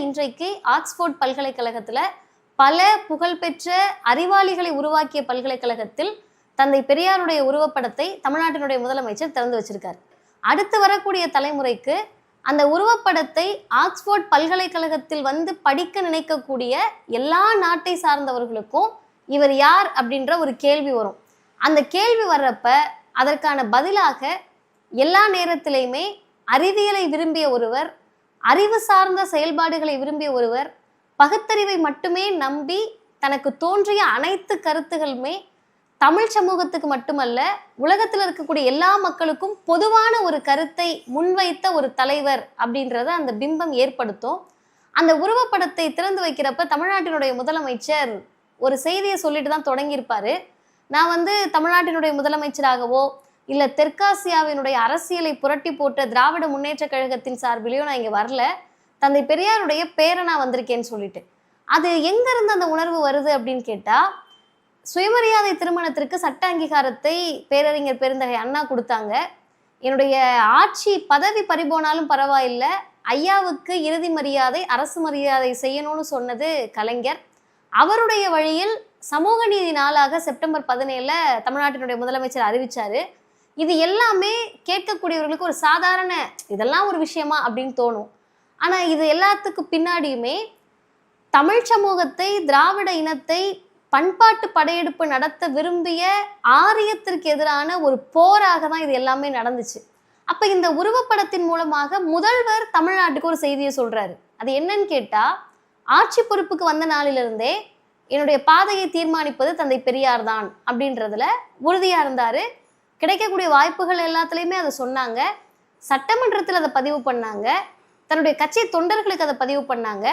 இன்றைக்கு ஆக்ஸ்போர்ட் பல்கலைக்கழகத்துல பல புகழ்பெற்ற அறிவாளிகளை உருவாக்கிய பல்கலைக்கழகத்தில் தந்தை பெரியாருடைய உருவப்படத்தை தமிழ்நாட்டினுடைய முதலமைச்சர் திறந்து வச்சிருக்கார். அடுத்து வரக்கூடிய தலைமுறைக்கு அந்த உருவப்படத்தை ஆக்ஸ்போர்ட் பல்கலைக்கழகத்தில் வந்து படிக்க நினைக்கக்கூடிய எல்லா நாட்டை சார்ந்தவர்களுக்கும் இவர் யார் அப்படின்ற ஒரு கேள்வி வரும். அந்த கேள்வி வர்றப்ப அதற்கான பதிலாக எல்லா நேரத்திலையுமே அறிவியலை விரும்பிய ஒருவர், அறிவு சார்ந்த செயல்பாடுகளை விரும்பிய ஒருவர், பகுத்தறிவை மட்டுமே நம்பி தனக்கு தோன்றிய அனைத்து கருத்துகளுமே தமிழ் சமூகத்துக்கு மட்டுமல்ல உலகத்தில் இருக்கக்கூடிய எல்லா மக்களுக்கும் பொதுவான ஒரு கருத்தை முன்வைத்த ஒரு தலைவர் அப்படின்றத அந்த பிம்பம் ஏற்படுத்தும். அந்த உருவப்படத்தை திறந்து வைக்கிறப்ப தமிழ்நாட்டினுடைய முதலமைச்சர் ஒரு செய்தியை சொல்லிட்டு தான் தொடங்கியிருப்பாரு. நான் வந்து தமிழ்நாட்டினுடைய முதலமைச்சராகவோ இல்லை தெற்காசியாவினுடைய அரசியலை புரட்டி போட்ட திராவிட முன்னேற்ற கழகத்தின் சார்பிலையோ நான் இங்கே வரல, தந்தை பெரியாருடைய பேரனா வந்திருக்கேன்னு சொல்லிட்டு. அது எங்கிருந்து அந்த உணர்வு வருது அப்படின்னு கேட்டால், சுயமரியாதை திருமணத்திற்கு சட்ட அங்கீகாரத்தை பேரறிஞர் பெருந்தகை அண்ணா கொடுத்தாங்க. என்னுடைய ஆட்சி பதவி பறிபோனாலும் பரவாயில்லை, ஐயாவுக்கு இறுதி மரியாதை அரசு மரியாதை செய்யணும்னு சொன்னது கலைஞர். அவருடைய வழியில் சமூக நீதி நாளாக செப்டம்பர் 17 தமிழ்நாட்டினுடைய முதலமைச்சர் அறிவிச்சாரு. இது எல்லாமே கேட்கக்கூடியவர்களுக்கு ஒரு சாதாரண இதெல்லாம் ஒரு விஷயமா அப்படின்னு தோணும். ஆனால் இது எல்லாத்துக்கு பின்னாடியுமே தமிழ் சமூகத்தை, திராவிட இனத்தை பண்பாட்டு படையெடுப்பு நடத்த விரும்பிய ஆரியத்திற்கு எதிரான ஒரு போராக தான் இது எல்லாமே நடந்துச்சு. அப்போ இந்த உருவப்படத்தின் மூலமாக முதல்வர் தமிழ்நாட்டுக்கு ஒரு செய்தியை சொல்றாரு. அது என்னன்னு கேட்டா, ஆட்சி பொறுப்புக்கு வந்த நாளிலிருந்தே என்னுடைய பாதையை தீர்மானிப்பது தந்தை பெரியார் தான் அப்படின்றதுல உறுதியா இருந்தாரு. கிடைக்கக்கூடிய வாய்ப்புகள் எல்லாத்துலேயுமே அதை சொன்னாங்க. சட்டமன்றத்தில் அதை பதிவு பண்ணாங்க. தன்னுடைய கட்சி தொண்டர்களுக்கு அதை பதிவு பண்ணாங்க.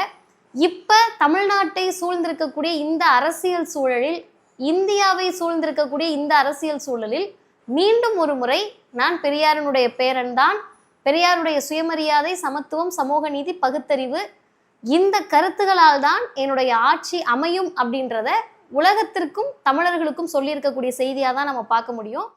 இப்போ தமிழ்நாட்டை சூழ்ந்திருக்கக்கூடிய இந்த அரசியல் சூழலில், இந்தியாவை சூழ்ந்திருக்கக்கூடிய இந்த அரசியல் சூழலில் மீண்டும் ஒரு முறை நான் பெரியாரினுடைய பேரன் தான், பெரியாருடைய சுயமரியாதை, சமத்துவம், சமூக நீதி, பகுத்தறிவு இந்த கருத்துகளால் தான் என்னுடைய ஆட்சி அமையும் அப்படின்றத உலகத்திற்கும் தமிழர்களுக்கும் சொல்லியிருக்கக்கூடிய செய்தியாக தான் நம்ம பார்க்க முடியும்.